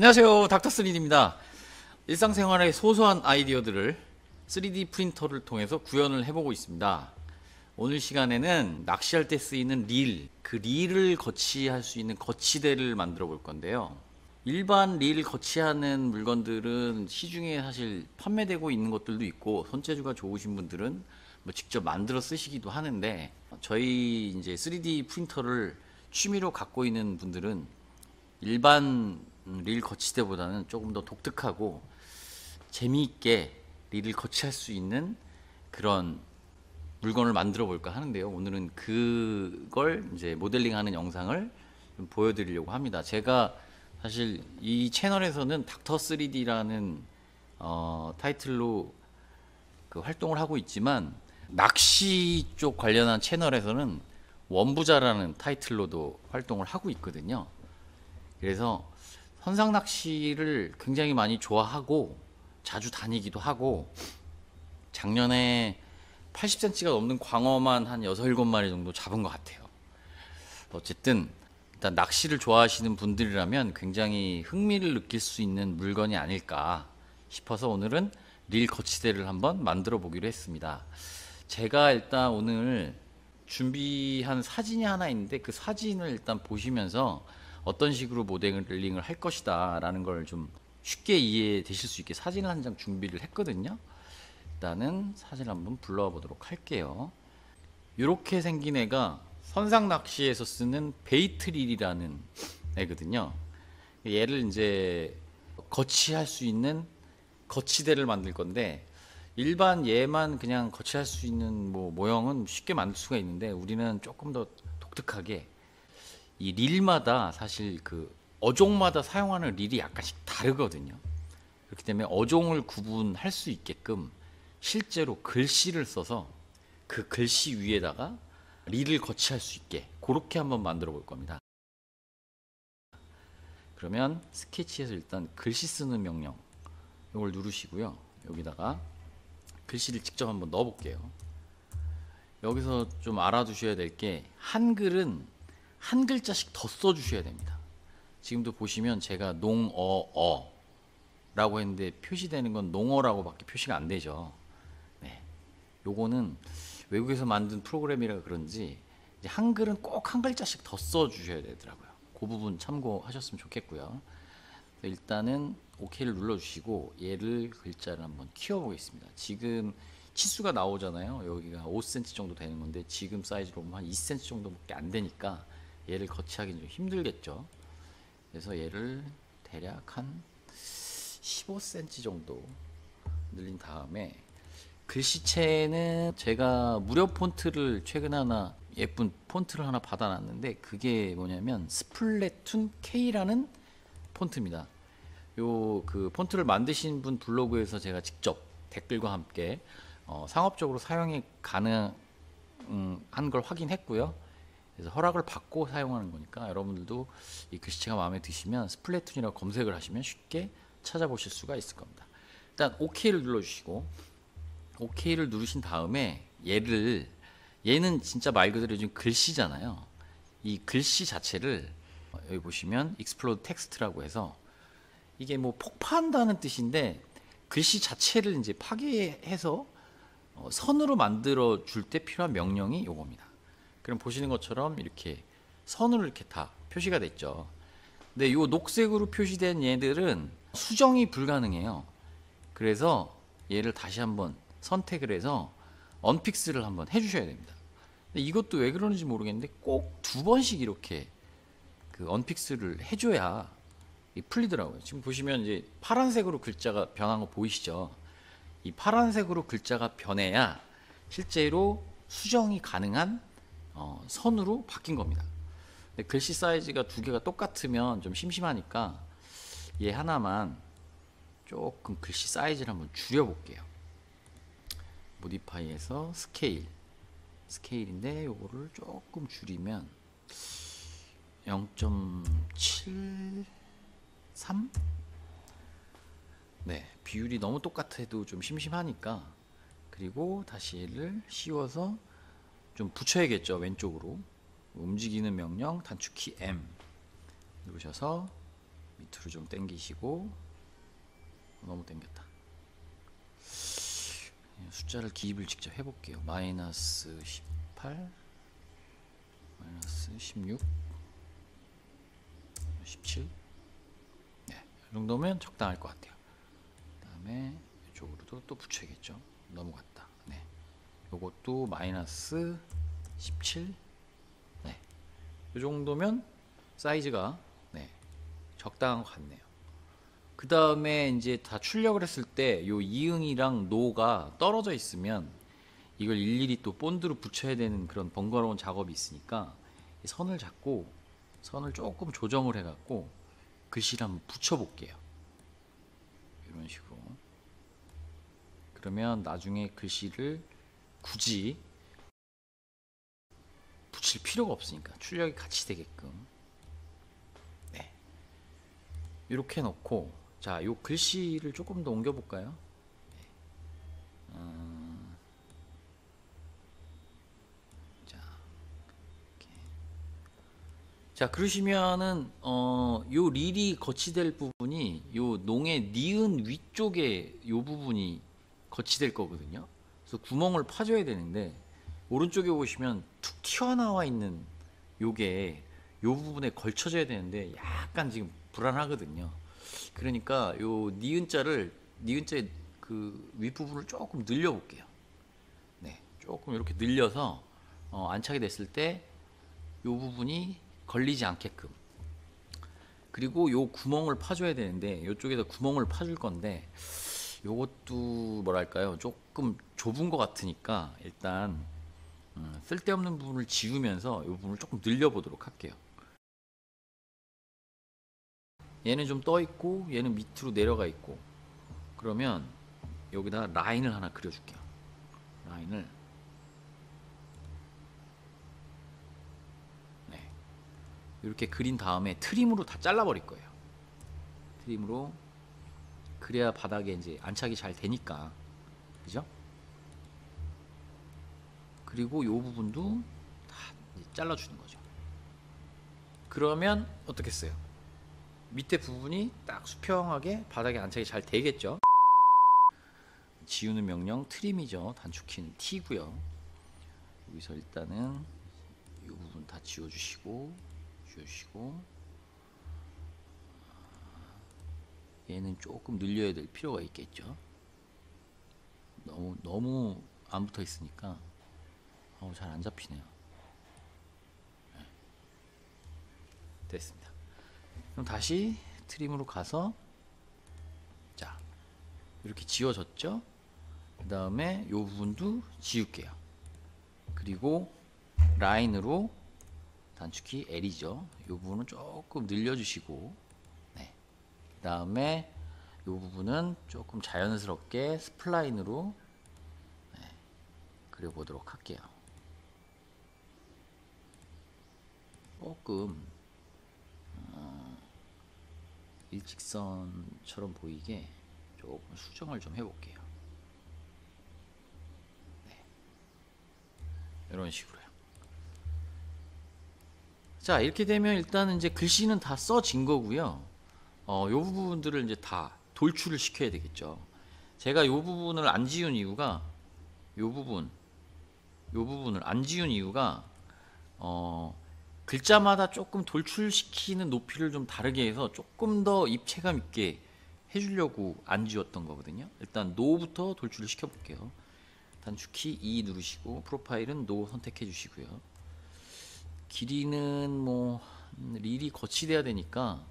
안녕하세요, 닥터3D입니다. 일상생활의 소소한 아이디어들을 3D 프린터를 통해서 구현을 해보고 있습니다. 오늘 시간에는 낚시할 때 쓰이는 릴, 그 릴을 거치할 수 있는 거치대를 만들어 볼 건데요. 일반 릴 거치하는 물건들은 시중에 사실 판매되고 있는 것들도 있고, 손재주가 좋으신 분들은 뭐 직접 만들어 쓰시기도 하는데, 저희 이제 3D 프린터를 취미로 갖고 있는 분들은 일반 릴 거치대보다는 조금 더 독특하고 재미있게 릴을 거치할 수 있는 그런 물건을 만들어 볼까 하는데요. 오늘은 그걸 이제 모델링하는 영상을 좀 보여드리려고 합니다. 제가 사실 이 채널에서는 닥터3D라는 타이틀로 그 활동을 하고 있지만, 낚시 쪽 관련한 채널에서는 원부자라는 타이틀로도 활동을 하고 있거든요. 그래서 선상 낚시를 굉장히 많이 좋아하고 자주 다니기도 하고, 작년에 80cm가 넘는 광어만 한 6, 7마리 정도 잡은 것 같아요. 어쨌든 일단 낚시를 좋아하시는 분들이라면 굉장히 흥미를 느낄 수 있는 물건이 아닐까 싶어서 오늘은 릴 거치대를 한번 만들어 보기로 했습니다. 제가 일단 오늘 준비한 사진이 하나 있는데, 그 사진을 일단 보시면서 어떤 식으로 모델링을 할 것이다 라는 걸 좀 쉽게 이해되실 수 있게 사진을 한 장 준비를 했거든요. 일단은 사진 한번 불러와 보도록 할게요. 이렇게 생긴 애가 선상 낚시에서 쓰는 베이트릴이라는 애거든요. 얘를 이제 거치할 수 있는 거치대를 만들 건데, 일반 얘만 그냥 거치할 수 있는 뭐 모형은 쉽게 만들 수가 있는데, 우리는 조금 더 독특하게 이 릴마다 사실 그 어종마다 사용하는 릴이 약간씩 다르거든요. 그렇기 때문에 어종을 구분할 수 있게끔 실제로 글씨를 써서 그 글씨 위에다가 릴을 거치할 수 있게 그렇게 한번 만들어 볼 겁니다. 그러면 스케치에서 일단 글씨 쓰는 명령 이걸 누르시고요. 여기다가 글씨를 직접 한번 넣어 볼게요. 여기서 좀 알아두셔야 될 게, 한글은 한 글자씩 더 써주셔야 됩니다. 지금도 보시면 제가 농어어 라고 했는데 표시되는 건 농어라고 밖에 표시가 안 되죠. 네. 요거는 외국에서 만든 프로그램이라 그런지 이제 한글은 꼭 한 글자씩 더 써주셔야 되더라고요. 그 부분 참고하셨으면 좋겠고요. 일단은 OK를 눌러주시고 얘를 글자를 한번 키워보겠습니다. 지금 치수가 나오잖아요. 여기가 5cm 정도 되는 건데, 지금 사이즈로 보면 한 2cm 정도밖에 안 되니까 얘를 거치하기는 좀 힘들겠죠. 그래서 얘를 대략 한 15cm 정도 늘린 다음에, 글씨체는 제가 무료 폰트를 최근에 하나 예쁜 폰트를 하나 받아놨는데, 그게 뭐냐면 스플래툰 K라는 폰트입니다. 요 그 폰트를 만드신 분 블로그에서 제가 직접 댓글과 함께 상업적으로 사용이 가능한 걸 확인했고요. 그래서 허락을 받고 사용하는 거니까 여러분들도 이 글씨체가 마음에 드시면 스플래툰이라고 검색을 하시면 쉽게 찾아보실 수가 있을 겁니다. 일단 OK를 눌러주시고, OK를 누르신 다음에 얘는 진짜 말 그대로 지금 글씨잖아요. 이 글씨 자체를 여기 보시면 Explode Text라고 해서, 이게 뭐 폭파한다는 뜻인데 글씨 자체를 이제 파괴해서 선으로 만들어 줄 때 필요한 명령이 요겁니다. 그럼 보시는 것처럼 이렇게 선으로 이렇게 다 표시가 됐죠. 근데 요 녹색으로 표시된 얘들은 수정이 불가능해요. 그래서 얘를 다시 한번 선택을 해서 언픽스를 한번 해주셔야 됩니다. 근데 이것도 왜 그러는지 모르겠는데 꼭 2번씩 이렇게 그 언픽스를 해줘야 풀리더라고요. 지금 보시면 이제 파란색으로 글자가 변한 거 보이시죠? 이 파란색으로 글자가 변해야 실제로 수정이 가능한 선으로 바뀐 겁니다. 근데 글씨 사이즈가 2개가 똑같으면 좀 심심하니까 얘 하나만 조금 글씨 사이즈를 한번 줄여볼게요. 모디파이에서 스케일인데 요거를 조금 줄이면 0.73? 네, 비율이 너무 똑같아도 좀 심심하니까, 그리고 다시 얘를 씌워서 좀 붙여야겠죠. 왼쪽으로 움직이는 명령 단축키 M 누르셔서 밑으로 좀 당기시고. 너무 당겼다. 숫자를 기입을 직접 해볼게요. 마이너스 18, 마이너스 16, 17. 네, 이 정도면 적당할 것 같아요. 그 다음에 이쪽으로도 또 붙여야겠죠. 넘어갔다. 네, 요것도 마이너스 17. 네, 이 정도면 사이즈가 네, 적당한 것 같네요. 그 다음에 이제 다 출력을 했을 때 요 이응이랑 노가 떨어져 있으면 이걸 일일이 또 본드로 붙여야 되는 그런 번거로운 작업이 있으니까 선을 잡고 선을 조금 조정을 해갖고 글씨를 한번 붙여볼게요. 이런 식으로. 그러면 나중에 글씨를 굳이 붙일 필요가 없으니까 출력이 같이 되게끔. 네. 이렇게 놓고, 자, 요 글씨를 조금 더 옮겨볼까요? 자, 이렇게. 자, 그러시면은 요 릴이 거치될 부분이 요 농의 니은 위쪽에 요 부분이 거치될 거거든요. 그래서 구멍을 파줘야 되는데 오른쪽에 보시면 툭 튀어나와 있는 요게 요 부분에 걸쳐져야 되는데 약간 지금 불안하거든요. 그러니까 요 니은자의 그 윗부분을 조금 늘려 볼게요. 네, 조금 이렇게 늘려서 안착이 됐을 때 요 부분이 걸리지 않게끔. 그리고 요 구멍을 파줘야 되는데 요쪽에다 구멍을 파줄 건데 요것도 뭐랄까요, 조금 좁은 것 같으니까 일단 쓸데없는 부분을 지우면서 요 부분을 조금 늘려보도록 할게요. 얘는 좀 떠 있고 얘는 밑으로 내려가 있고. 그러면 여기다 라인을 하나 그려줄게요. 라인을, 네, 이렇게 그린 다음에 트림으로 다 잘라버릴 거예요. 트림으로. 그래야 바닥에 이제 안착이 잘 되니까, 그죠? 그리고 요 부분도 다 잘라주는 거죠. 그러면 어떻겠어요? 밑에 부분이 딱 수평하게 바닥에 안착이 잘 되겠죠. 지우는 명령 트림이죠. 단축키는 T고요. 여기서 일단은 이 부분 다 지워주시고, 얘는 조금 늘려야 될 필요가 있겠죠. 너무 안 붙어 있으니까 잘 안 잡히네요. 네. 됐습니다. 그럼 다시 트림으로 가서, 자, 이렇게 지워졌죠. 그 다음에 이 부분도 지울게요. 그리고 라인으로 단축키 L이죠. 이 부분은 조금 늘려주시고, 네. 그 다음에 이 부분은 조금 자연스럽게 스플라인으로, 네, 그려보도록 할게요. 조금 일직선처럼 보이게 조금 수정을 좀 해볼게요. 네. 이런 식으로요. 자, 이렇게 되면 일단은 이제 글씨는 다 써진 거고요. 요 부분들을 이제 다 돌출을 시켜야 되겠죠. 제가 요 부분을 안 지운 이유가, 요 부분을 안 지운 이유가 글자마다 조금 돌출시키는 높이를 좀 다르게 해서 조금 더 입체감 있게 해주려고 안 지웠던 거거든요. 일단 노부터 돌출을 시켜볼게요. 단축키 E 누르시고 프로파일은 노 선택해 주시고요. 길이는 뭐 릴이 거치돼야 되니까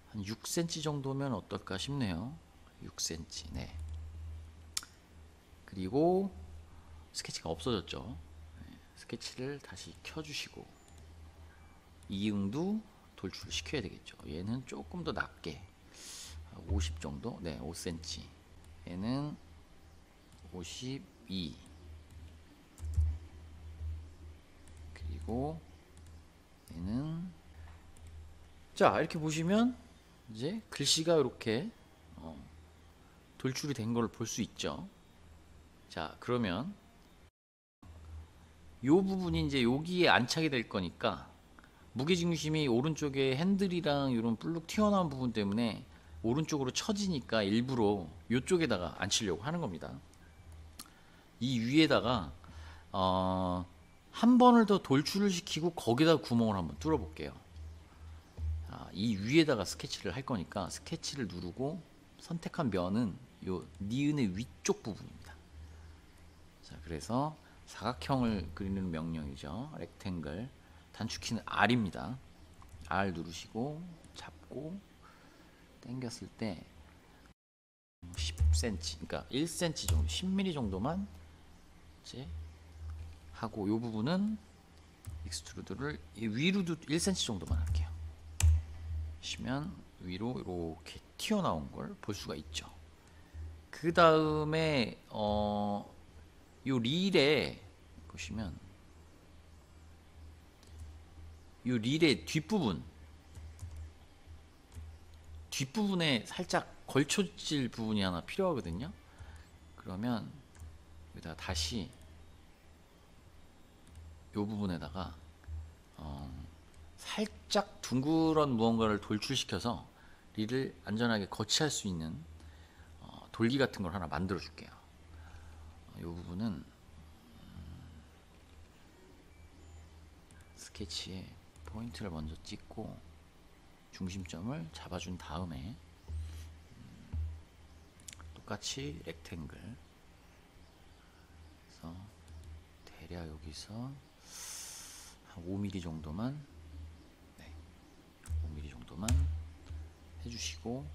한 6cm 정도면 어떨까 싶네요. 6cm. 네. 그리고 스케치가 없어졌죠. 네. 스케치를 다시 켜주시고 이응도 돌출을 시켜야 되겠죠. 얘는 조금 더 낮게 50 정도, 네, 5cm. 얘는 52. 그리고 얘는, 자, 이렇게 보시면 이제 글씨가 이렇게 돌출이 된 걸 볼 수 있죠. 자, 그러면 요 부분이 이제 여기에 안착이 될 거니까 무게중심이 오른쪽에 핸들이랑 이런 볼록 튀어나온 부분 때문에 오른쪽으로 처지니까 일부러 이쪽에다가 앉히려고 하는 겁니다. 이 위에다가 한 번을 더 돌출을 시키고 거기다 구멍을 한번 뚫어 볼게요. 이 위에다가 스케치를 할 거니까 스케치를 누르고 선택한 면은 요 니은의 위쪽 부분입니다. 자, 그래서 사각형을 그리는 명령이죠. 렉탱글. 단축키는 R입니다. R 누르시고 잡고 당겼을 때 10cm, 그러니까 1cm 정도, 10mm 정도만 이제 하고, 이 부분은 익스트루드를 위로도 1cm 정도만 할게요. 하시면 위로 이렇게 튀어나온 걸 볼 수가 있죠. 그 다음에 요 릴에 보시면 요 릴의 뒷부분에 살짝 걸쳐질 부분이 하나 필요하거든요. 그러면 여기다 다시 요 부분에다가 살짝 둥그런 무언가를 돌출시켜서 릴을 안전하게 거치할 수 있는 돌기 같은 걸 하나 만들어 줄게요. 이 부분은 스케치에 포인트를 먼저 찍고 중심점을 잡아준 다음에 똑같이 렉탱글, 그래서 대략 여기서 한 5mm 정도만, 5mm 정도만 해주시고,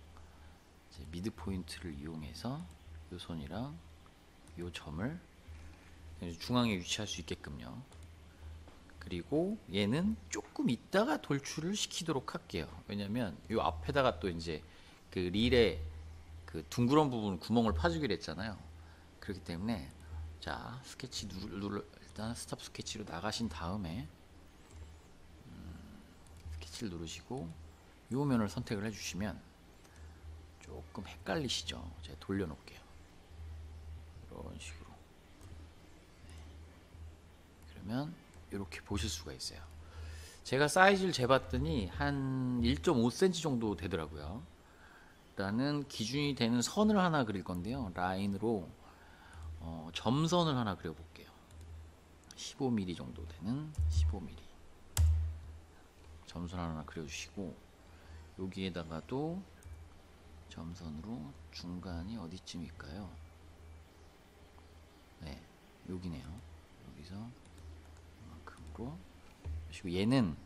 이제 미드 포인트를 이용해서 이 손이랑 이 점을 중앙에 위치할 수 있게끔요. 그리고 얘는 조금 있다가 돌출을 시키도록 할게요. 왜냐면 이 앞에다가 또 이제 그 릴에 그 둥그런 부분 구멍을 파주기로 했잖아요. 그렇기 때문에 자, 스케치 일단 스탑 스케치로 나가신 다음에 스케치를 누르시고 이 면을 선택을 해주시면 조금 헷갈리시죠? 제가 돌려놓을게요. 이런 식으로. 그러면 이렇게 보실 수가 있어요. 제가 사이즈를 재봤더니 한 1.5cm 정도 되더라고요. 일단은 기준이 되는 선을 하나 그릴 건데요. 라인으로 점선을 하나 그려볼게요. 15mm 정도 되는 15mm 점선 하나 그려주시고, 여기에다가도 점선으로 중간이 어디쯤일까요? 네, 여기네요. 여기서 이만큼으로 그리고 얘는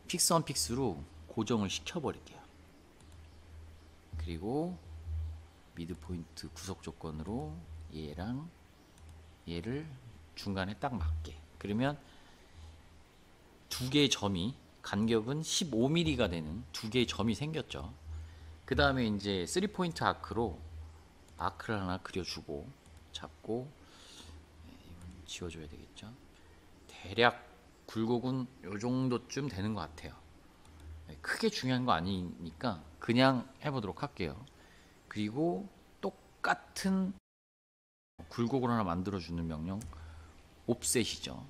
픽스 온 픽스로 고정을 시켜버릴게요. 그리고 미드 포인트 구석 조건으로 얘랑 얘를 중간에 딱 맞게, 그러면 두 개의 점이, 간격은 15mm가 되는 두 개의 점이 생겼죠. 그 다음에 이제 3포인트 아크를 하나 그려주고 잡고, 이건 지워줘야 되겠죠. 대략 굴곡은 요 정도쯤 되는 것 같아요. 크게 중요한 거 아니니까 그냥 해보도록 할게요. 그리고 똑같은 굴곡을 하나 만들어주는 명령 옵셋이죠.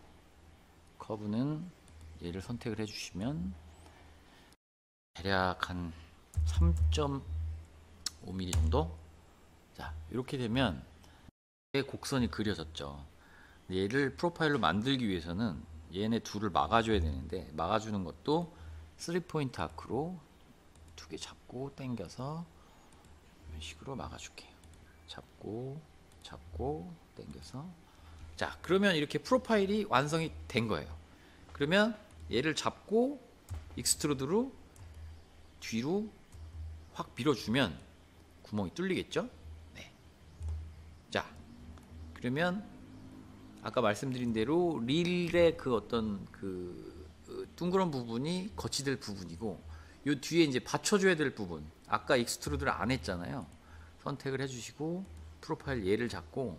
커브는 얘를 선택을 해주시면 대략 한 3.5mm 정도. 자, 이렇게 되면 곡선이 그려졌죠. 얘를 프로파일로 만들기 위해서는 얘네 둘을 막아줘야 되는데, 막아주는 것도 3포인트 아크로 두 개 잡고 당겨서 이런 식으로 막아줄게요. 잡고 당겨서. 자, 그러면 이렇게 프로파일이 완성이 된 거예요. 그러면 얘를 잡고 익스트루드로 뒤로 확 밀어주면 구멍이 뚫리겠죠? 네. 자, 그러면 아까 말씀드린 대로 릴의 그 어떤 그 둥그런 부분이 거치될 부분이고, 요 뒤에 이제 받쳐줘야 될 부분, 아까 익스트루드를 안 했잖아요. 선택을 해주시고 프로파일 얘를 잡고,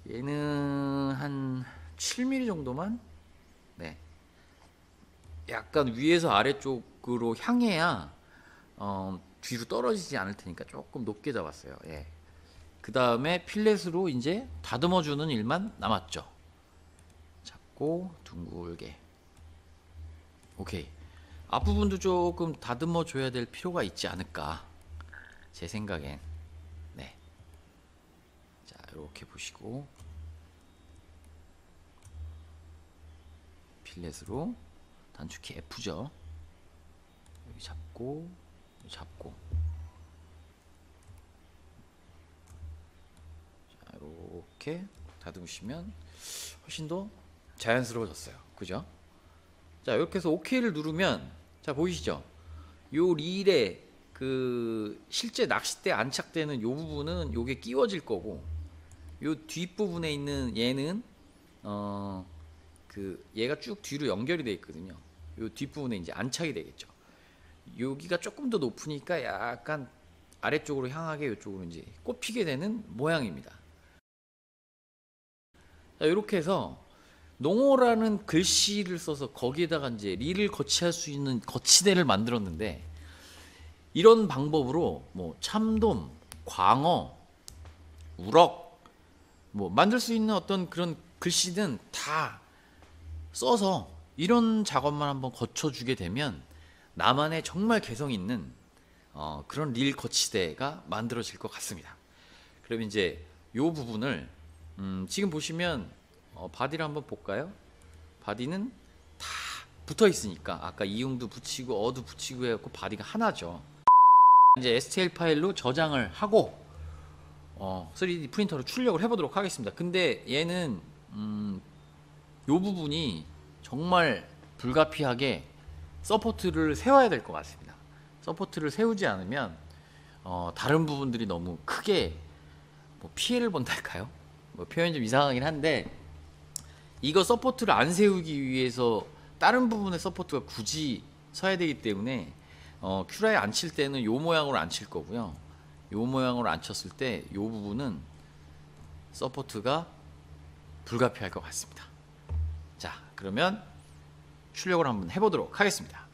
얘는 한 7mm 정도만, 네, 약간 위에서 아래쪽으로 향해야 뒤로 떨어지지 않을 테니까 조금 높게 잡았어요. 예. 그 다음에 필렛으로 이제 다듬어주는 일만 남았죠. 잡고 둥글게 오케이. 앞부분도 조금 다듬어 줘야 될 필요가 있지 않을까, 제 생각엔. 네. 자, 이렇게 보시고 필렛으로 단축키 F죠. 여기 잡고 여기 잡고. 자, 이렇게 다듬으시면 훨씬 더 자연스러워졌어요. 그죠? 자, 이렇게 해서 OK를 누르면, 자, 보이시죠? 요 릴에 그 실제 낚싯대 안착되는 요 부분은 요게 끼워질 거고, 요 뒷부분에 있는 얘는 그 얘가 쭉 뒤로 연결이 되어 있거든요. 요 뒷부분에 이제 안착이 되겠죠. 여기가 조금 더 높으니까 약간 아래쪽으로 향하게 이쪽으로 이제 꼽히게 되는 모양입니다. 자, 이렇게 해서 농어라는 글씨를 써서 거기에다가 이제 릴을 거치할 수 있는 거치대를 만들었는데, 이런 방법으로 뭐 참돔, 광어, 우럭 뭐 만들 수 있는 어떤 그런 글씨는 다 써서 이런 작업만 한번 거쳐주게 되면 나만의 정말 개성 있는 그런 릴 거치대가 만들어질 것 같습니다. 그럼 이제 요 부분을 지금 보시면 바디를 한번 볼까요? 바디는 다 붙어 있으니까 아까 이응도 붙이고 어도 붙이고 해갖고 바디가 하나죠. 이제 STL 파일로 저장을 하고 3D 프린터로 출력을 해보도록 하겠습니다. 근데 얘는 요 부분이 정말 불가피하게 서포트를 세워야 될 것 같습니다. 서포트를 세우지 않으면 다른 부분들이 너무 크게 뭐 피해를 본달까요? 뭐 표현이 좀 이상하긴 한데, 이거 서포트를 안 세우기 위해서 다른 부분의 서포트가 굳이 서야 되기 때문에 큐라에 앉힐 때는 요 모양으로 앉힐 거고요. 요 모양으로 앉혔을 때 요 부분은 서포트가 불가피할 것 같습니다. 자, 그러면 출력을 한번 해보도록 하겠습니다.